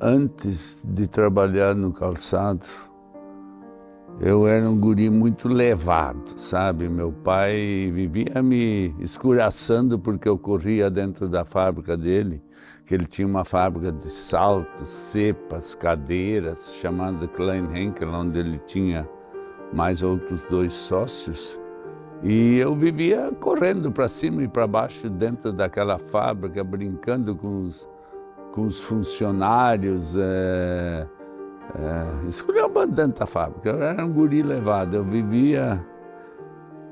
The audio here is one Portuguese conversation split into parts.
Antes de trabalhar no calçado, eu era um guri muito levado, sabe? Meu pai vivia me escuraçando porque eu corria dentro da fábrica dele, que ele tinha uma fábrica de saltos, cepas, cadeiras, chamada Klein Henkel, onde ele tinha mais outros 2 sócios. E eu vivia correndo para cima e para baixo dentro daquela fábrica, brincando com os funcionários, esculhambando dentro da fábrica. Eu era um guri levado, eu vivia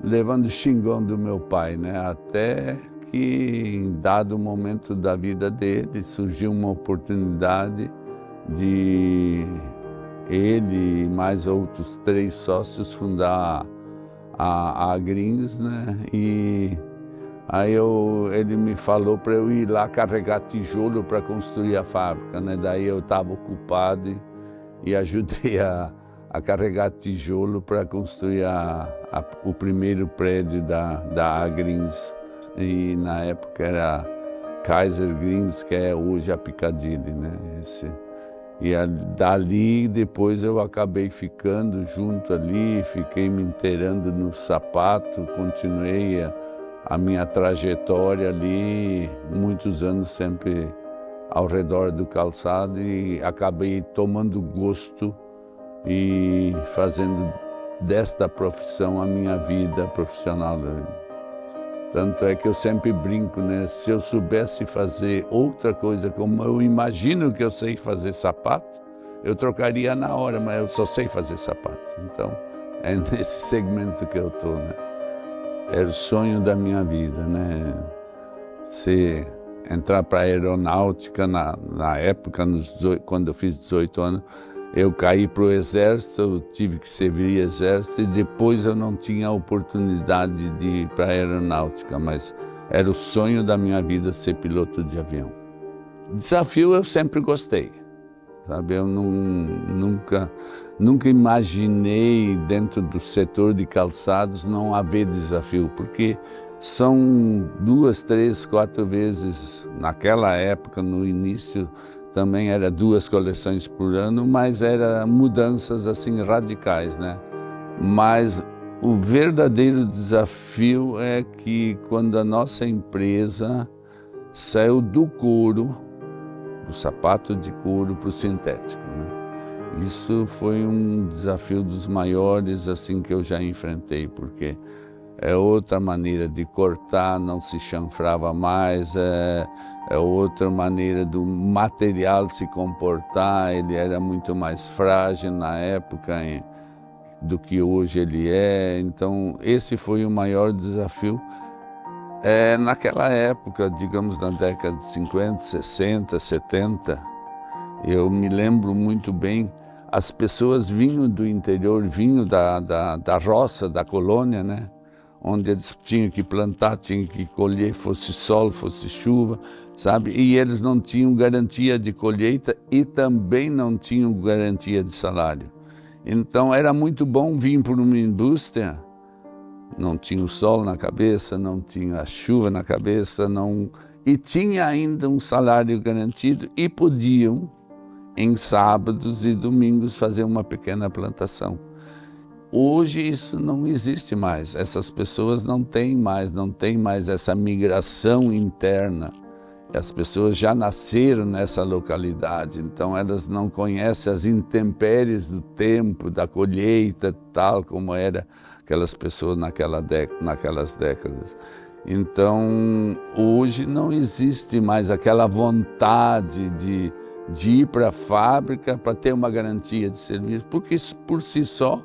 levando xingão do meu pai, né? Até que em dado momento da vida dele surgiu uma oportunidade de ele e mais outros 3 sócios fundar a Grins, né? E aí ele me falou para eu ir lá carregar tijolo para construir a fábrica, né? Daí eu estava ocupado e ajudei a carregar tijolo para construir o primeiro prédio da Agrins. E na época era Kaiser Grins, que é hoje a Piccadilly, né? E dali depois eu acabei ficando junto ali, fiquei me inteirando no sapato, continuei a minha trajetória ali, muitos anos sempre ao redor do calçado, e acabei tomando gosto e fazendo desta profissão a minha vida profissional. Tanto é que eu sempre brinco, né? Se eu soubesse fazer outra coisa como eu imagino que eu sei fazer sapato, eu trocaria na hora, mas eu só sei fazer sapato. Então, é nesse segmento que eu estou, né? Era o sonho da minha vida, né? Entrar para a aeronáutica na época, quando eu fiz 18 anos, eu caí para o exército, eu tive que servir exército e depois eu não tinha a oportunidade de ir para a aeronáutica, mas era o sonho da minha vida ser piloto de avião. Desafio eu sempre gostei, sabe? Eu nunca imaginei dentro do setor de calçados não haver desafio, porque são 2, 3, 4 vezes, naquela época, no início, também era 2 coleções por ano, mas eram mudanças assim radicais, né? Mas o verdadeiro desafio é que quando a nossa empresa saiu do couro, do sapato de couro para o sintético, né? Isso foi um desafio dos maiores assim que eu já enfrentei, porque é outra maneira de cortar, não se chanfrava mais, é outra maneira do material se comportar, ele era muito mais frágil na época do que hoje ele é. Então esse foi o maior desafio. Naquela época, digamos na década de 50, 60, 70, eu me lembro muito bem, as pessoas vinham do interior, vinham da roça, da colônia, né? Onde eles tinham que plantar, tinham que colher, fosse sol, fosse chuva, sabe? E eles não tinham garantia de colheita e também não tinham garantia de salário. Então era muito bom vir por uma indústria, não tinha o sol na cabeça, não tinha a chuva na cabeça, e tinha ainda um salário garantido e podiam, em sábados e domingos, fazer uma pequena plantação. Hoje isso não existe mais, essas pessoas não têm mais essa migração interna. As pessoas já nasceram nessa localidade, então elas não conhecem as intempéries do tempo, da colheita, tal como era aquelas pessoas naquelas décadas. Então hoje não existe mais aquela vontade de ir para a fábrica para ter uma garantia de serviço, porque por si só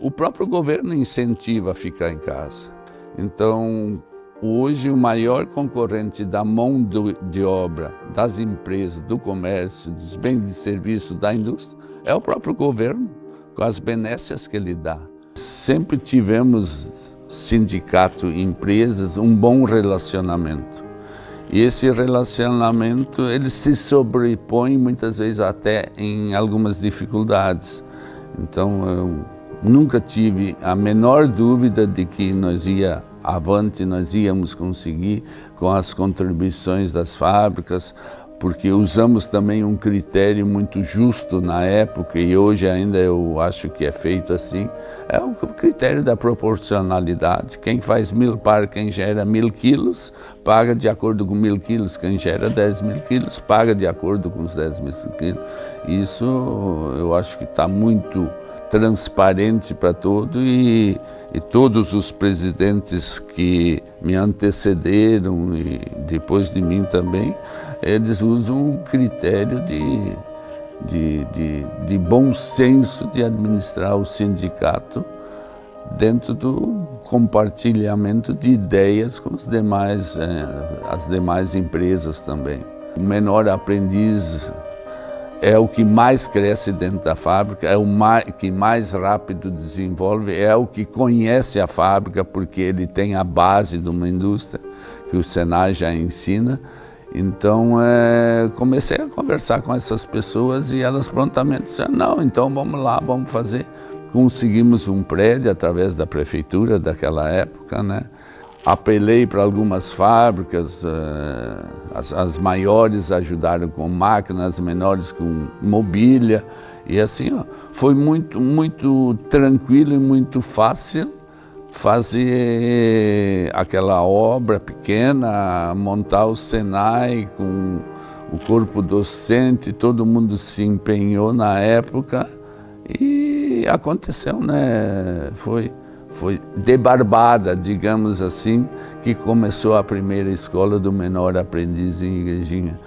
o próprio governo incentiva a ficar em casa. Então, hoje o maior concorrente da mão de obra, das empresas, do comércio, dos bens de serviço, da indústria, é o próprio governo, com as benécias que ele dá. Sempre tivemos, sindicato e empresas, um bom relacionamento. E esse relacionamento, ele se sobrepõe muitas vezes até em algumas dificuldades. Então, eu nunca tive a menor dúvida de que nós íamos conseguir com as contribuições das fábricas, porque usamos também um critério muito justo na época, e hoje ainda eu acho que é feito assim, é o critério da proporcionalidade. Quem faz 1000 par, quem gera 1000 quilos, paga de acordo com 1000 quilos. Quem gera 10.000 quilos, paga de acordo com os 10.000 quilos. Isso eu acho que está muito transparente para e todos os presidentes que me antecederam e depois de mim também, eles usam um critério de bom senso de administrar o sindicato dentro do compartilhamento de ideias com os demais, as demais empresas também. O menor aprendiz é o que mais cresce dentro da fábrica, é o que mais rápido desenvolve, é o que conhece a fábrica, porque ele tem a base de uma indústria que o Senai já ensina. Então, comecei a conversar com essas pessoas e elas prontamente disseram, não, então vamos lá, vamos fazer. Conseguimos um prédio através da prefeitura daquela época, né? Apelei para algumas fábricas, as maiores ajudaram com máquinas, as menores com mobília. E assim, ó, foi muito tranquilo e muito fácil fazer aquela obra pequena, montar o Senai com o corpo docente, todo mundo se empenhou na época e aconteceu, né? Foi de barbada, digamos assim, que começou a primeira escola do menor aprendiz em Igrejinha.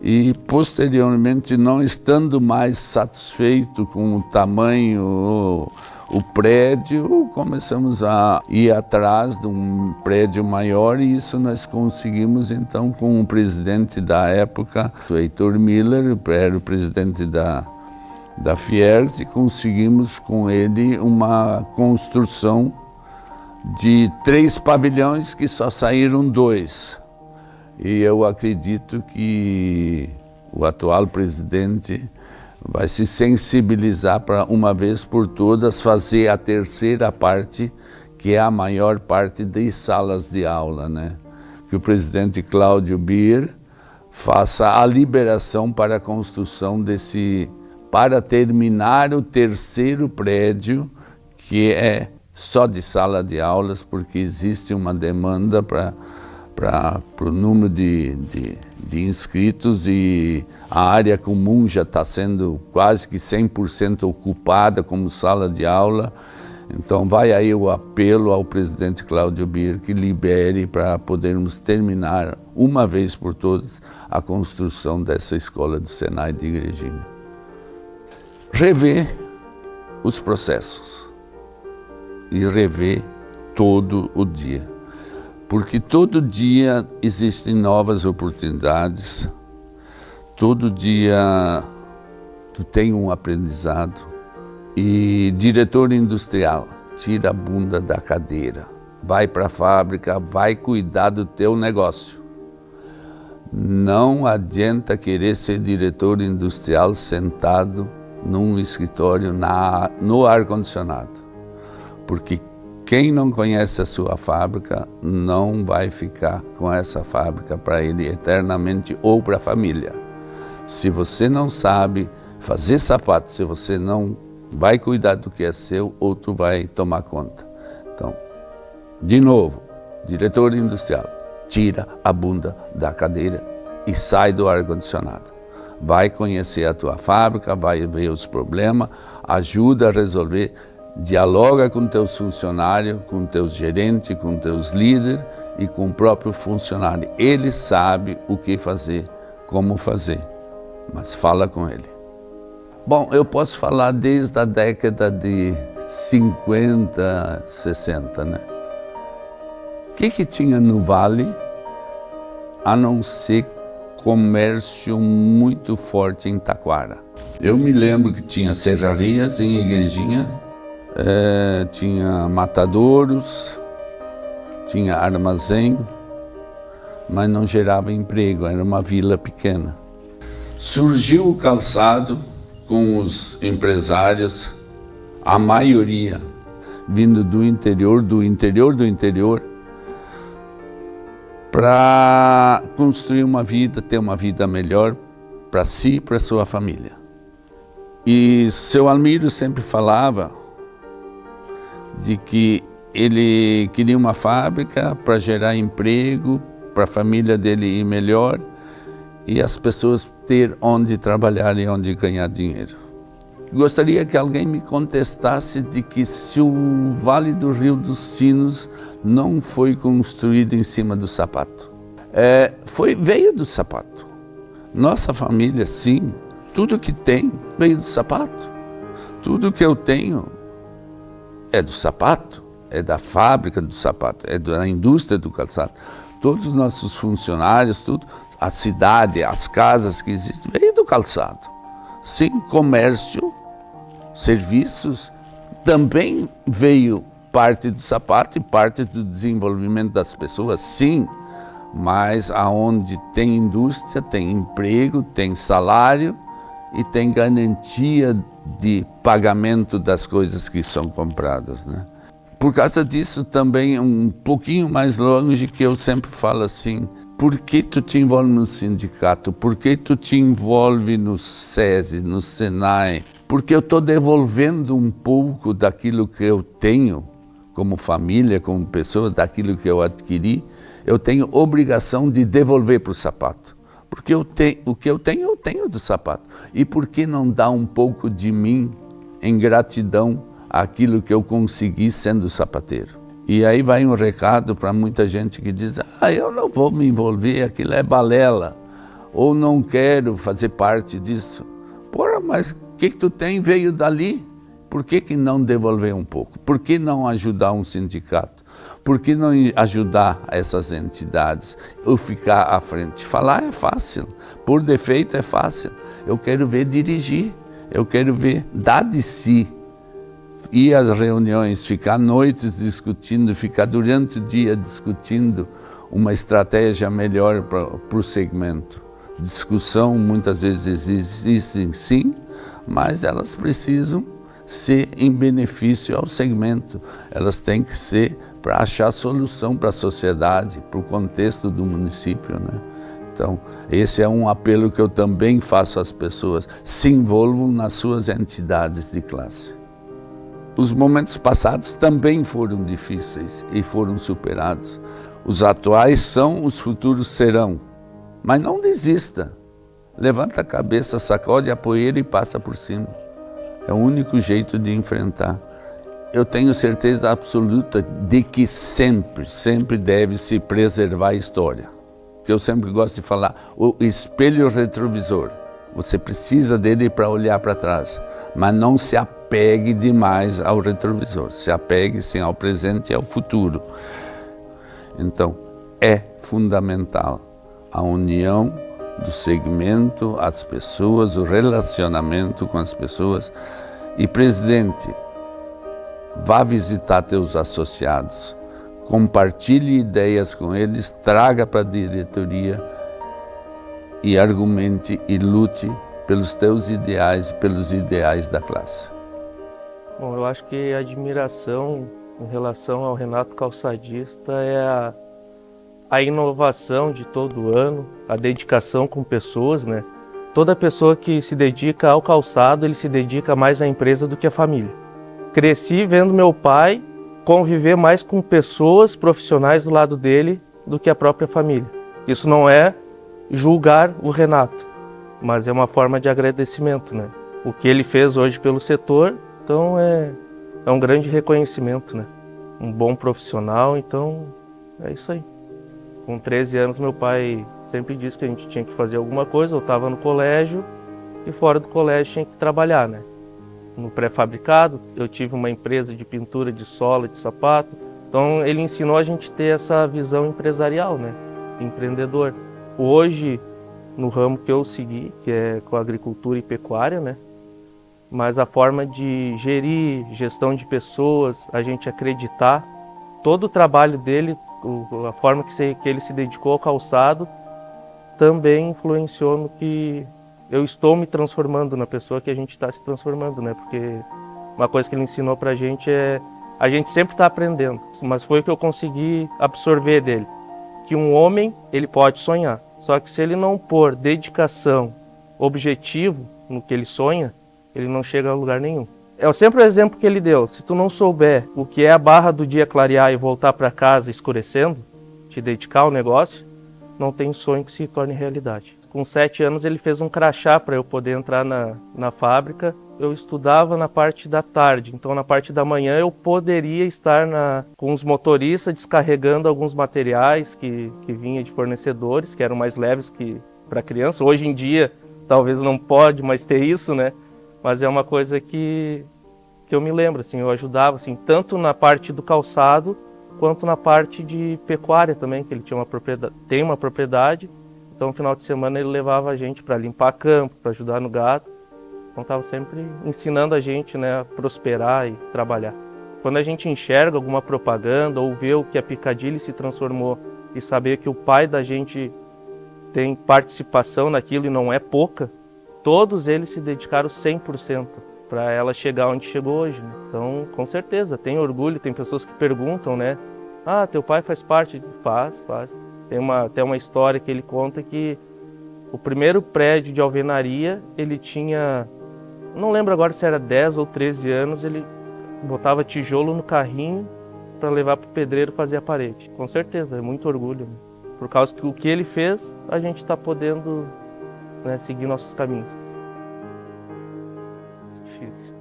E, posteriormente, não estando mais satisfeito com o tamanho, o prédio, começamos a ir atrás de um prédio maior e isso nós conseguimos, então, com o presidente da época, o Heitor Miller, era o presidente da Fiergs, e conseguimos com ele uma construção de 3 pavilhões que só saíram 2. E eu acredito que o atual presidente vai se sensibilizar para, uma vez por todas, fazer a terceira parte, que é a maior parte das salas de aula, né? Que o presidente Cláudio Bier faça a liberação para a construção para terminar o terceiro prédio, que é só de sala de aulas, porque existe uma demanda para o número de inscritos e a área comum já está sendo quase que 100% ocupada como sala de aula. Então vai aí o apelo ao presidente Cláudio Bier que libere para podermos terminar, uma vez por todas, a construção dessa escola do Senai de Igrejinha. Rever os processos e rever todo o dia, porque todo dia existem novas oportunidades, todo dia tu tem um aprendizado. E diretor industrial, tira a bunda da cadeira, vai para a fábrica, vai cuidar do teu negócio. Não adianta querer ser diretor industrial sentado num escritório no ar-condicionado, porque quem não conhece a sua fábrica não vai ficar com essa fábrica para ele eternamente ou para a família. Se você não sabe fazer sapato, se você não vai cuidar do que é seu, outro vai tomar conta. Então, de novo, diretor industrial, tira a bunda da cadeira e sai do ar-condicionado. Vai conhecer a tua fábrica, vai ver os problemas, ajuda a resolver, dialoga com teus funcionários, com teus gerentes, com teus líderes e com o próprio funcionário. Ele sabe o que fazer, como fazer, mas fala com ele. Bom, eu posso falar desde a década de 50, 60, né? O que tinha no Vale, a não ser comércio muito forte em Taquara? Eu me lembro que tinha serrarias em Igrejinha, tinha matadouros, tinha armazém, mas não gerava emprego, era uma vila pequena. Surgiu o calçado com os empresários, a maioria vindo do interior, para para construir uma vida, ter uma vida melhor para si e para sua família. E seu Almiro sempre falava de que ele queria uma fábrica para gerar emprego, para a família dele ir melhor e as pessoas ter onde trabalhar e onde ganhar dinheiro. Gostaria que alguém me contestasse de que se o Vale do Rio dos Sinos não foi construído em cima do sapato. Veio do sapato. Nossa família, sim, tudo que tem veio do sapato. Tudo que eu tenho é do sapato, é da fábrica do sapato, é da indústria do calçado. Todos os nossos funcionários, tudo, a cidade, as casas que existem, veio do calçado. Sim, comércio, serviços, também veio parte do sapato e parte do desenvolvimento das pessoas, sim, mas aonde tem indústria, tem emprego, tem salário e tem garantia de pagamento das coisas que são compradas, né? Por causa disso também, um pouquinho mais longe, que eu sempre falo assim, por que tu te envolve no sindicato? Por que tu te envolve no SESI, no Senai? Porque eu estou devolvendo um pouco daquilo que eu tenho, como família, como pessoa, daquilo que eu adquiri, eu tenho obrigação de devolver para o sapato. Porque o que eu tenho do sapato. E por que não dar um pouco de mim em gratidão àquilo que eu consegui sendo sapateiro? E aí vai um recado para muita gente que diz, eu não vou me envolver, aquilo é balela, ou não quero fazer parte disso. Porra, mas o que tu tem veio dali? Por que não devolver um pouco? Por que não ajudar um sindicato? Por que não ajudar essas entidades? Ou ficar à frente? Falar é fácil, por defeito é fácil. Eu quero ver dirigir, eu quero ver dar de si. Ir às reuniões, ficar noites discutindo, ficar durante o dia discutindo uma estratégia melhor para o segmento. Discussão muitas vezes existem sim, mas elas precisam ser em benefício ao segmento. Elas têm que ser para achar solução para a sociedade, para o contexto do município, né? Então, esse é um apelo que eu também faço às pessoas. Se envolvam nas suas entidades de classe. Os momentos passados também foram difíceis e foram superados. Os atuais são, os futuros serão. Mas não desista. Levanta a cabeça, sacode a poeira e passa por cima. É o único jeito de enfrentar. Eu tenho certeza absoluta de que sempre deve se preservar a história. Que eu sempre gosto de falar, o espelho retrovisor. Você precisa dele para olhar para trás, mas não se apegue demais ao retrovisor. Se apegue sim ao presente e ao futuro. Então, é fundamental a união do segmento, as pessoas, o relacionamento com as pessoas. E, presidente, vá visitar teus associados, compartilhe ideias com eles, traga para a diretoria e argumente e lute pelos teus ideais e pelos ideais da classe. Bom, eu acho que a admiração em relação ao Renato Calçadista é a inovação de todo ano, a dedicação com pessoas, né? Toda pessoa que se dedica ao calçado, ele se dedica mais à empresa do que à família. Cresci vendo meu pai conviver mais com pessoas profissionais do lado dele do que a própria família. Isso não é julgar o Renato, mas é uma forma de agradecimento, né? O que ele fez hoje pelo setor, então é um grande reconhecimento, né? Um bom profissional, então é isso aí. Com 13 anos meu pai sempre disse que a gente tinha que fazer alguma coisa, eu estava no colégio e fora do colégio tinha que trabalhar, né? No pré-fabricado, eu tive uma empresa de pintura de sola, de sapato, então ele ensinou a gente a ter essa visão empresarial, né? Empreendedor. Hoje, no ramo que eu segui, que é com agricultura e pecuária, né? Mas a forma de gerir, gestão de pessoas, a gente acreditar, todo o trabalho dele, a forma que ele se dedicou ao calçado, também influenciou no que eu estou me transformando, na pessoa que a gente está se transformando, né? Porque uma coisa que ele ensinou pra gente é, a gente sempre está aprendendo, mas foi o que eu consegui absorver dele. que um homem ele pode sonhar. Só que se ele não pôr dedicação, objetivo no que ele sonha, ele não chega a lugar nenhum. É sempre o exemplo que ele deu. Se tu não souber o que é a barra do dia clarear e voltar para casa escurecendo, te dedicar ao negócio, não tem sonho que se torne realidade. Com 7 anos ele fez um crachá para eu poder entrar na fábrica. Eu estudava na parte da tarde, então na parte da manhã eu poderia estar com os motoristas descarregando alguns materiais que vinha de fornecedores, que eram mais leves que para criança. Hoje em dia talvez não pode mais ter isso, né? Mas é uma coisa que eu me lembro, assim, eu ajudava assim, tanto na parte do calçado quanto na parte de pecuária também, que ele tinha tem uma propriedade. Então, no final de semana, ele levava a gente para limpar campo, para ajudar no gado. Então, estava sempre ensinando a gente, né, a prosperar e trabalhar. Quando a gente enxerga alguma propaganda ou vê o que a Piccadilly se transformou e saber que o pai da gente tem participação naquilo e não é pouca, todos eles se dedicaram 100% para ela chegar onde chegou hoje, né? Então, com certeza, tem orgulho, tem pessoas que perguntam, né? Ah, teu pai faz parte? Faz. Tem até uma história que ele conta que o primeiro prédio de alvenaria, ele tinha, não lembro agora se era 10 ou 13 anos, ele botava tijolo no carrinho para levar para o pedreiro fazer a parede. Com certeza, é muito orgulho, né? Por causa que o que ele fez, a gente está podendo, né, seguir nossos caminhos. Difícil.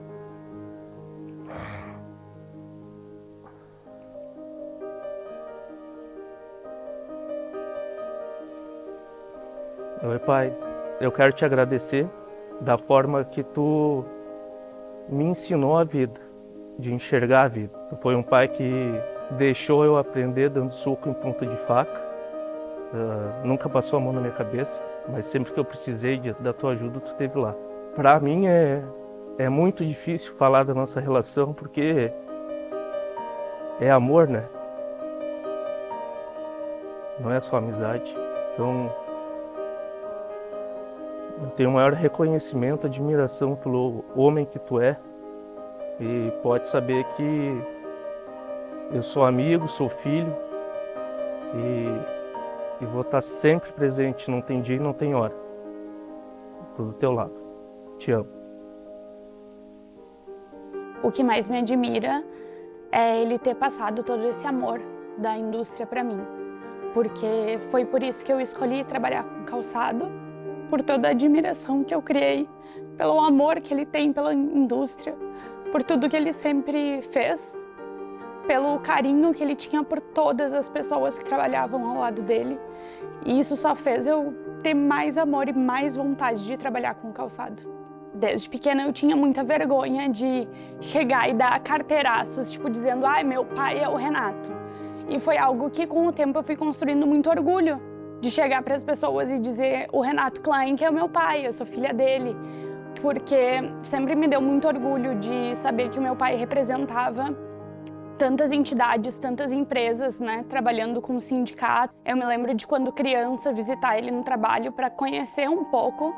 Oi, pai, eu quero te agradecer da forma que tu me ensinou a vida, de enxergar a vida. Tu foi um pai que deixou eu aprender dando soco em ponta de faca. Nunca passou a mão na minha cabeça, mas sempre que eu precisei da tua ajuda, tu esteve lá. Para mim é muito difícil falar da nossa relação, porque é amor, né? Não é só amizade. Então, eu tenho o maior reconhecimento, admiração pelo homem que tu é. E pode saber que eu sou amigo, sou filho e vou estar sempre presente, não tem dia e não tem hora. Estou do teu lado. Te amo. O que mais me admira é ele ter passado todo esse amor da indústria para mim. Porque foi por isso que eu escolhi trabalhar com calçado, por toda a admiração que eu criei, pelo amor que ele tem pela indústria, por tudo que ele sempre fez, pelo carinho que ele tinha por todas as pessoas que trabalhavam ao lado dele. E isso só fez eu ter mais amor e mais vontade de trabalhar com calçado. Desde pequena eu tinha muita vergonha de chegar e dar carteiraços, tipo dizendo, ai, meu pai é o Renato. E foi algo que com o tempo eu fui construindo muito orgulho, de chegar para as pessoas e dizer, o Renato Klein que é o meu pai, eu sou filha dele. Porque sempre me deu muito orgulho de saber que o meu pai representava tantas entidades, tantas empresas, né, trabalhando com o sindicato. Eu me lembro de quando criança visitar ele no trabalho para conhecer um pouco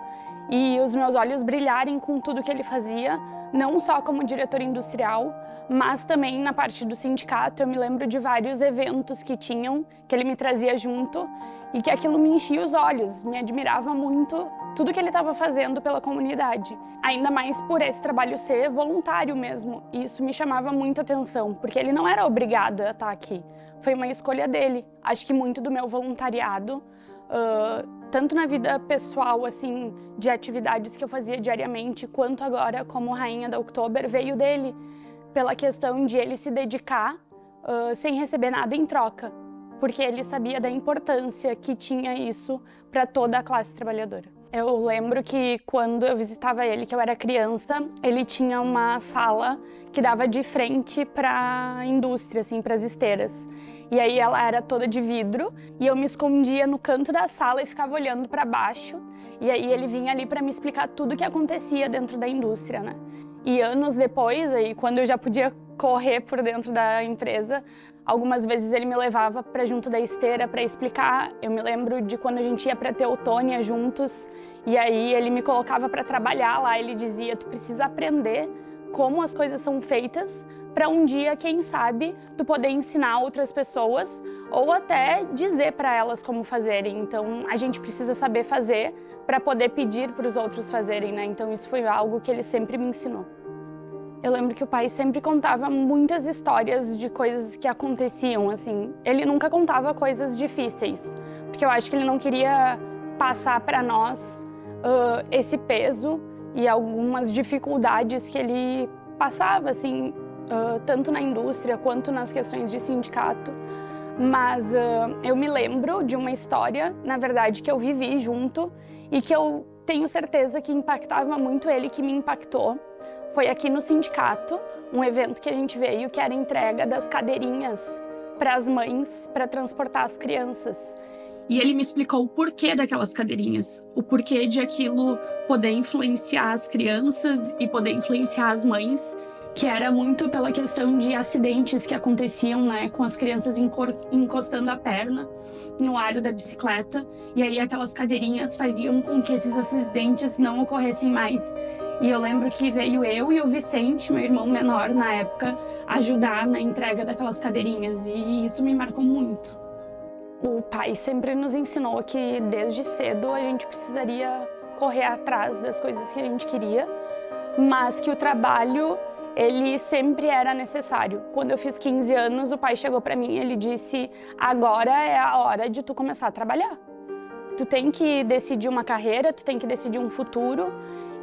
e os meus olhos brilharem com tudo que ele fazia, não só como diretor industrial, mas também na parte do sindicato. Eu me lembro de vários eventos que tinham, que ele me trazia junto e que aquilo me enchia os olhos, me admirava muito tudo que ele estava fazendo pela comunidade. Ainda mais por esse trabalho ser voluntário mesmo. E isso me chamava muita atenção, porque ele não era obrigado a estar aqui. Foi uma escolha dele. Acho que muito do meu voluntariado, tanto na vida pessoal, assim, de atividades que eu fazia diariamente, quanto agora como rainha da Oktober, veio dele, pela questão de ele se dedicar sem receber nada em troca, porque ele sabia da importância que tinha isso para toda a classe trabalhadora. Eu lembro que quando eu visitava ele, que eu era criança, ele tinha uma sala que dava de frente para a indústria, assim, para as esteiras. E aí ela era toda de vidro e eu me escondia no canto da sala e ficava olhando para baixo. E aí ele vinha ali para me explicar tudo o que acontecia dentro da indústria, né? E anos depois, aí, quando eu já podia correr por dentro da empresa, algumas vezes ele me levava para junto da esteira para explicar. Eu me lembro de quando a gente ia para Teutônia juntos e aí ele me colocava para trabalhar lá. Ele dizia, tu precisa aprender como as coisas são feitas para um dia, quem sabe, tu poder ensinar outras pessoas ou até dizer para elas como fazerem. Então, a gente precisa saber fazer para poder pedir para os outros fazerem, né? Então, isso foi algo que ele sempre me ensinou. Eu lembro que o pai sempre contava muitas histórias de coisas que aconteciam, assim. Ele nunca contava coisas difíceis, porque eu acho que ele não queria passar para nós esse peso e algumas dificuldades que ele passava, assim, tanto na indústria quanto nas questões de sindicato. Mas eu me lembro de uma história, na verdade, que eu vivi junto e que eu tenho certeza que impactava muito ele, que me impactou. Foi aqui no sindicato, um evento que a gente veio, que era a entrega das cadeirinhas para as mães, para transportar as crianças. E ele me explicou o porquê daquelas cadeirinhas, o porquê de aquilo poder influenciar as crianças e poder influenciar as mães, que era muito pela questão de acidentes que aconteciam, né, com as crianças encostando a perna no aro da bicicleta, e aí aquelas cadeirinhas fariam com que esses acidentes não ocorressem mais. E eu lembro que veio eu e o Vicente, meu irmão menor na época, ajudar na entrega daquelas cadeirinhas, e isso me marcou muito. O pai sempre nos ensinou que desde cedo a gente precisaria correr atrás das coisas que a gente queria, mas que o trabalho, ele sempre era necessário. Quando eu fiz 15 anos, o pai chegou para mim e ele disse: agora é a hora de tu começar a trabalhar. Tu tem que decidir uma carreira, tu tem que decidir um futuro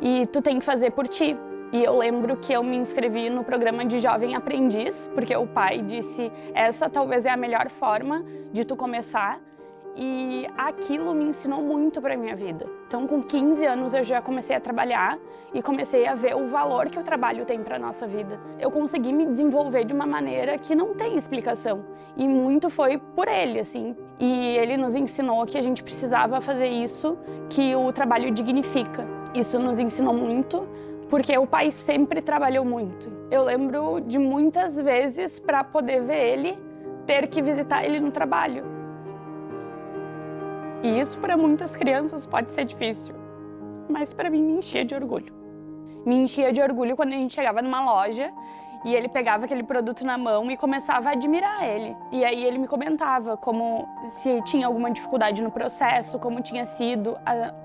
e tu tem que fazer por ti. E eu lembro que eu me inscrevi no programa de Jovem Aprendiz, porque o pai disse: essa talvez é a melhor forma de tu começar. E aquilo me ensinou muito para minha vida. Então, com 15 anos, eu já comecei a trabalhar e comecei a ver o valor que o trabalho tem para nossa vida. Eu consegui me desenvolver de uma maneira que não tem explicação. E muito foi por ele, assim. E ele nos ensinou que a gente precisava fazer isso, que o trabalho dignifica. Isso nos ensinou muito, porque o pai sempre trabalhou muito. Eu lembro de muitas vezes, para poder ver ele, ter que visitar ele no trabalho. E isso para muitas crianças pode ser difícil, mas para mim me enchia de orgulho. Me enchia de orgulho quando a gente chegava numa loja e ele pegava aquele produto na mão e começava a admirar ele. E aí ele me comentava como se tinha alguma dificuldade no processo, como tinha sido,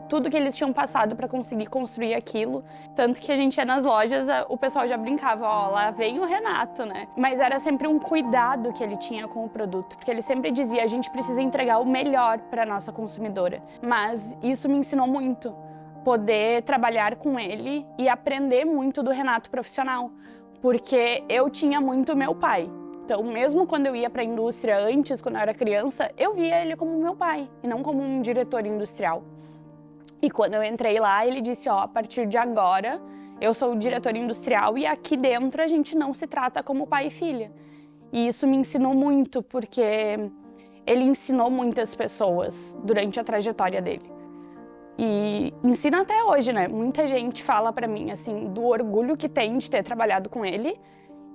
tudo que eles tinham passado para conseguir construir aquilo. Tanto que a gente ia nas lojas, o pessoal já brincava: ó, lá vem o Renato, né? Mas era sempre um cuidado que ele tinha com o produto, porque ele sempre dizia: a gente precisa entregar o melhor para a nossa consumidora. Mas isso me ensinou muito, poder trabalhar com ele e aprender muito do Renato profissional. Porque eu tinha muito meu pai. Então, mesmo quando eu ia para a indústria antes, quando eu era criança, eu via ele como meu pai e não como um diretor industrial. E quando eu entrei lá, ele disse: ó, a partir de agora, eu sou o diretor industrial e aqui dentro a gente não se trata como pai e filha. E isso me ensinou muito, porque ele ensinou muitas pessoas durante a trajetória dele. E ensina até hoje, né? Muita gente fala pra mim, assim, do orgulho que tem de ter trabalhado com ele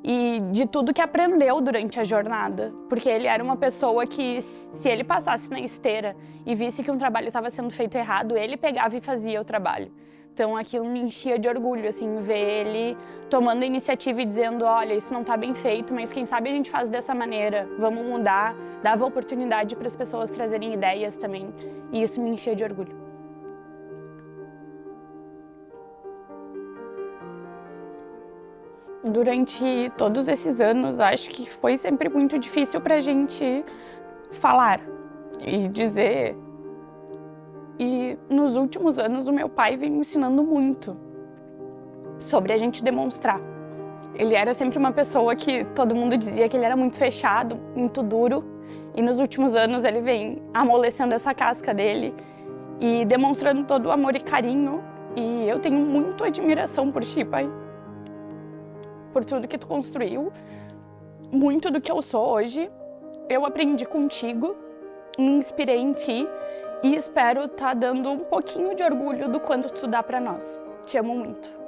e de tudo que aprendeu durante a jornada. Porque ele era uma pessoa que, se ele passasse na esteira e visse que um trabalho estava sendo feito errado, ele pegava e fazia o trabalho. Então aquilo me enchia de orgulho, assim, ver ele tomando a iniciativa e dizendo: olha, isso não tá bem feito, mas quem sabe a gente faz dessa maneira, vamos mudar. Dava oportunidade para as pessoas trazerem ideias também. E isso me enchia de orgulho. Durante todos esses anos, acho que foi sempre muito difícil pra gente falar e dizer. E nos últimos anos, o meu pai vem me ensinando muito sobre a gente demonstrar. Ele era sempre uma pessoa que todo mundo dizia que ele era muito fechado, muito duro. E nos últimos anos, ele vem amolecendo essa casca dele e demonstrando todo o amor e carinho. E eu tenho muita admiração por ti, pai. Por tudo que tu construiu, muito do que eu sou hoje, eu aprendi contigo, me inspirei em ti e espero estar dando um pouquinho de orgulho do quanto tu dá pra nós. Te amo muito.